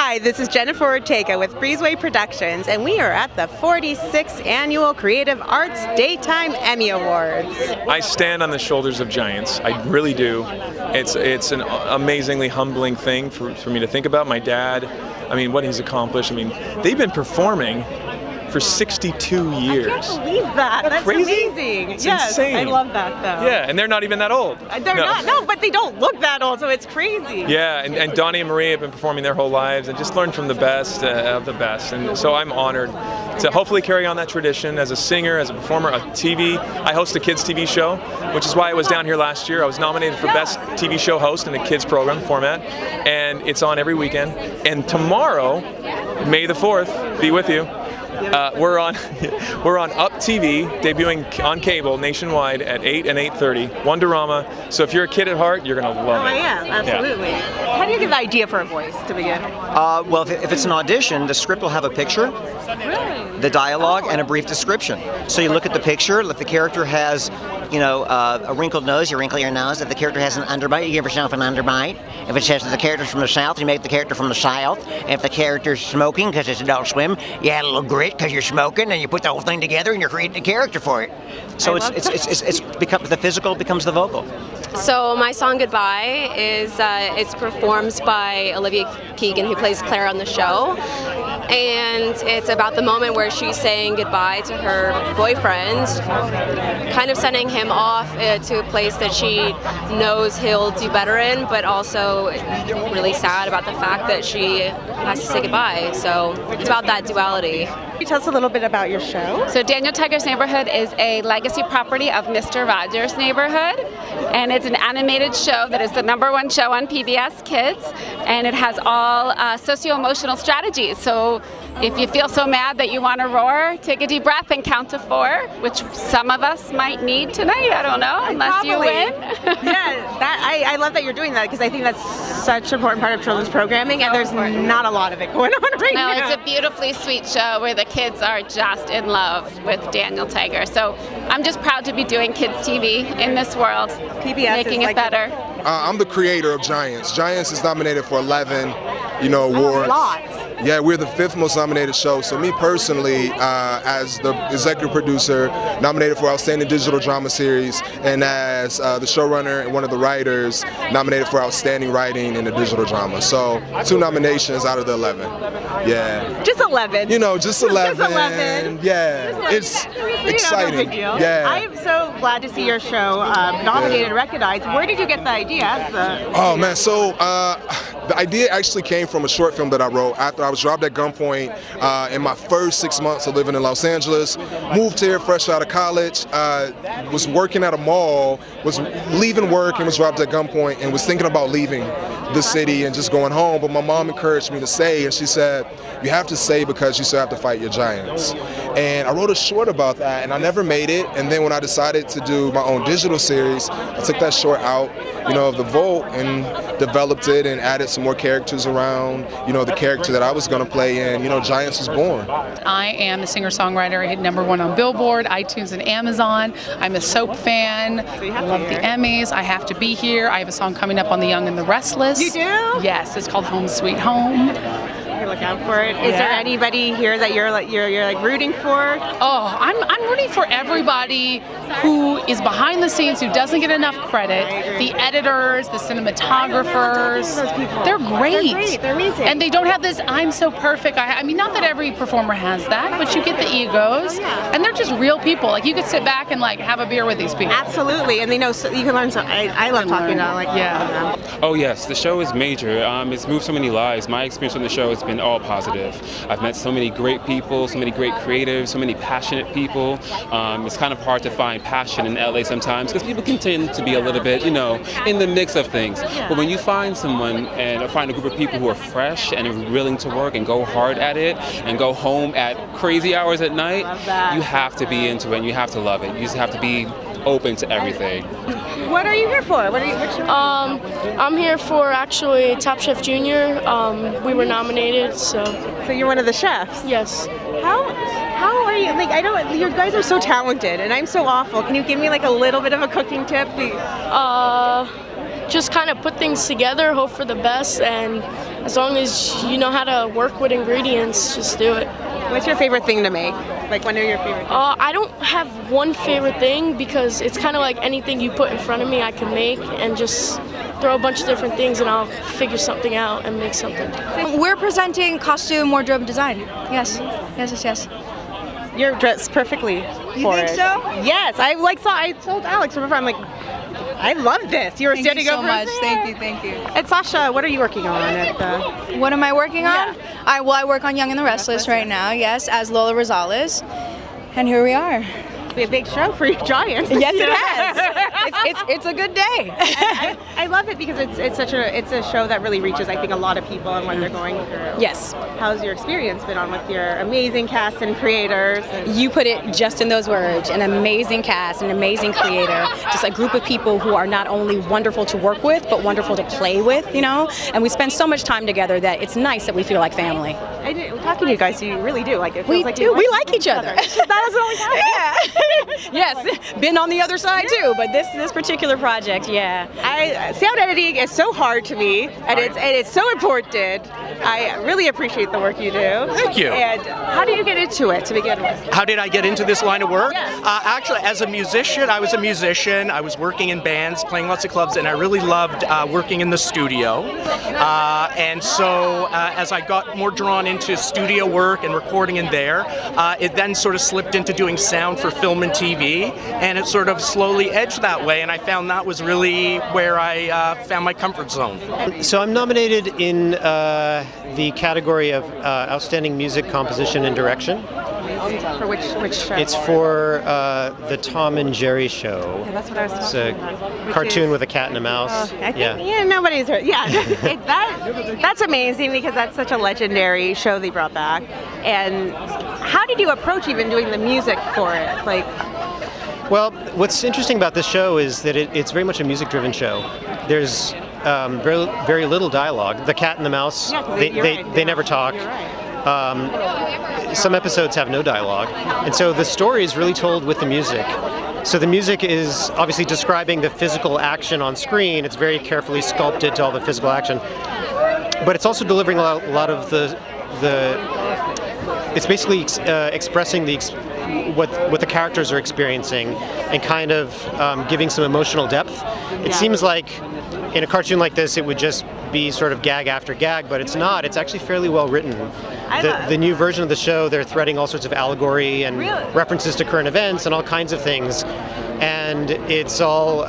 Hi, this is Jennifer Ortega with Breezeway Productions, and we are at the 46th Annual Creative Arts Daytime Emmy Awards. I stand on the shoulders of giants. I really do. It's an amazingly humbling thing for me to think about. My dad, I mean, what he's accomplished. I mean, they've been performing for 62 years. I can't believe that. That's crazy? amazing. It's yes, insane. I love that though. Yeah, and they're not even that old. They're not, no, but they don't look that old, so it's crazy. Yeah, and Donnie and Marie have been performing their whole lives and just learned from the best of the best. And so I'm honored to hopefully carry on that tradition as a singer, as a performer, a TV. I host a kids TV show, which is why I was down here last year. I was nominated for Best TV Show Host in a kids program format, and it's on every weekend. And tomorrow, May the 4th, be with you. We're on Up TV, debuting on cable nationwide at 8 and 8:30. Wonderama. So if you're a kid at heart, you're gonna love it. Oh, I am, absolutely. Yeah. How do you get the idea for a voice to begin? Well, if it's an audition, the script will have a picture, the dialogue, and a brief description. So you look at the picture. If the character has, a wrinkled nose, you wrinkle your nose. If the character has an underbite, you give yourself an underbite. If it says that the character's from the South, you make the character from the South. If the character's smoking because it's Adult Swim, you add a little grit because you're smoking, and you put the whole thing together, and you're creating a character for it. So it's become the physical becomes the vocal. So my song Goodbye is it's performed by Olivia Keegan, who plays Claire on the show, and it's about the moment where she's saying goodbye to her boyfriend, kind of sending him off to a place that she knows he'll do better in, but also really sad about the fact that she has to say goodbye. So it's about that duality. Can you tell us a little bit about your show? So Daniel Tiger's Neighborhood is a legacy property of Mr. Rogers' Neighborhood, and it's an animated show that is the #1 show on PBS Kids, and it has all socio-emotional strategies. So if you feel so mad that you want to roar, take a deep breath and count to 4, which some of us might need tonight. I don't know, unless you win. Yeah, I love that you're doing that, because I think that's such an important part of children's programming, and there's not a lot of it going on right now. No, it's a beautifully sweet show where the kids are just in love with Daniel Tiger. So I'm just proud to be doing kids TV in this world, PBS making is it better. I'm the creator of Giants. Giants is nominated for 11, awards. A lot. Yeah, we're the 5th most nominated show. So me personally, as the executive producer, nominated for Outstanding Digital Drama Series, and as the showrunner and one of the writers, nominated for Outstanding Writing in a Digital Drama. So 2 nominations out of the 11. Yeah. Just 11. Just 11. Just 11. Yeah, it's exciting. No big deal. Yeah. I am so glad to see your show nominated and recognized. Where did you get the idea? Oh man, so the idea actually came from a short film that I wrote after I was robbed at gunpoint in my first 6 months of living in Los Angeles. Moved here fresh out of college, was working at a mall, was leaving work and was robbed at gunpoint, and was thinking about leaving the city and just going home. But my mom encouraged me to stay, and she said, you have to stay because you still have to fight your giants. And I wrote a short about that, and I never made it. And then when I decided to do my own digital series, I took that short out, of the vault and developed it and added some more characters around, the character that I was going to play in. Giants was born. I am a singer-songwriter. I hit #1 on Billboard, iTunes, and Amazon. I'm a soap fan. I love the Emmys. I have to be here. I have a song coming up on The Young and the Restless. You do? Yes, it's called Home Sweet Home. Look out for it. Is there anybody here that you're rooting for? Oh, I'm rooting for everybody who is behind the scenes, who doesn't get enough credit. The editors, the cinematographers, they're great. They're amazing. And they don't have this "I'm so perfect." I mean, not that every performer has that, but you get the egos, and they're just real people. Like you could sit back and have a beer with these people. Absolutely, and they know you can learn. So I love talking to Yeah. Oh yes, the show is major. It's moved so many lives. My experience on the show has been all positive. I've met so many great people, so many great creatives, so many passionate people. It's kind of hard to find passion in LA sometimes because people can tend to be a little bit, in the mix of things. But when you find someone and find a group of people who are fresh and are willing to work and go hard at it and go home at crazy hours at night, you have to be into it and you have to love it. You just have to be open to everything. What are you here for? I'm here for actually Top Chef Junior. We were nominated, so you're one of the chefs? Yes. How are you? I know you guys are so talented, and I'm so awful. Can you give me a little bit of a cooking tip? Just kind of put things together, hope for the best, and as long as you know how to work with ingredients, just do it. What's your favorite thing to make? Like, what are your favorite things? I don't have one favorite thing because it's kind of like anything you put in front of me I can make and just throw a bunch of different things and I'll figure something out and make something. We're presenting costume wardrobe design. Yes. You're dressed perfectly for it. think so? Yes, I told Alex, remember, I'm like, I love this. You were Thank standing you so over much. there. Thank you. And Sasha, what are you working on at the... What am I working on? I work on Young and the Restless right now, yes, as Lola Rosales. And here we are. It's a big show for you Giants. Yes, it has. It's a good day. I love it because it's a show that really reaches, I think, a lot of people and what they're going through. Yes. How's your experience been on with your amazing cast and creators? You put it just in those words, an amazing cast, an amazing creator, just a group of people who are not only wonderful to work with, but wonderful to play with, and we spend so much time together that it's nice that we feel like family. Talking to you guys, you really do. Like, it feels like we like each other. That was only happening. Yes, been on the other side too, but this particular project, Sound editing is so hard to me, and it's so important. I really appreciate the work you do. Thank you. And how did you get into it to begin with? How did I get into this line of work? Yes. Actually, as a musician, I was a musician. I was working in bands, playing lots of clubs, and I really loved working in the studio. And so as I got more drawn into studio work and recording in there, it then sort of slipped into doing sound for film and TV, and it sort of slowly edged that way, and I found that was really where I found my comfort zone. So I'm nominated in the category of Outstanding Music Composition and Direction. For which show? It's for the Tom and Jerry Show. Yeah, that's what I was It's talking a about. cartoon with a cat and a mouse. I think, nobody's heard. Yeah, that's amazing because that's such a legendary show they brought back. And how did you approach even doing the music for it? Well, what's interesting about this show is that it's very much a music-driven show. There's very little dialogue. The cat and the mouse, they never talk. Some episodes have no dialogue. And so the story is really told with the music. So the music is obviously describing the physical action on screen. It's very carefully sculpted to all the physical action. But it's also delivering a lot of the it's basically expressing what the characters are experiencing and kind of giving some emotional depth. It seems like in a cartoon like this it would just be sort of gag after gag, but it's not. It's actually fairly well written. The new version of the show, they're threading all sorts of allegory and references to current events and all kinds of things. And it's all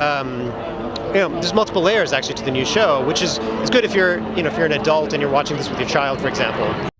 there's multiple layers actually to the new show, which is good if you're an adult and you're watching this with your child, for example.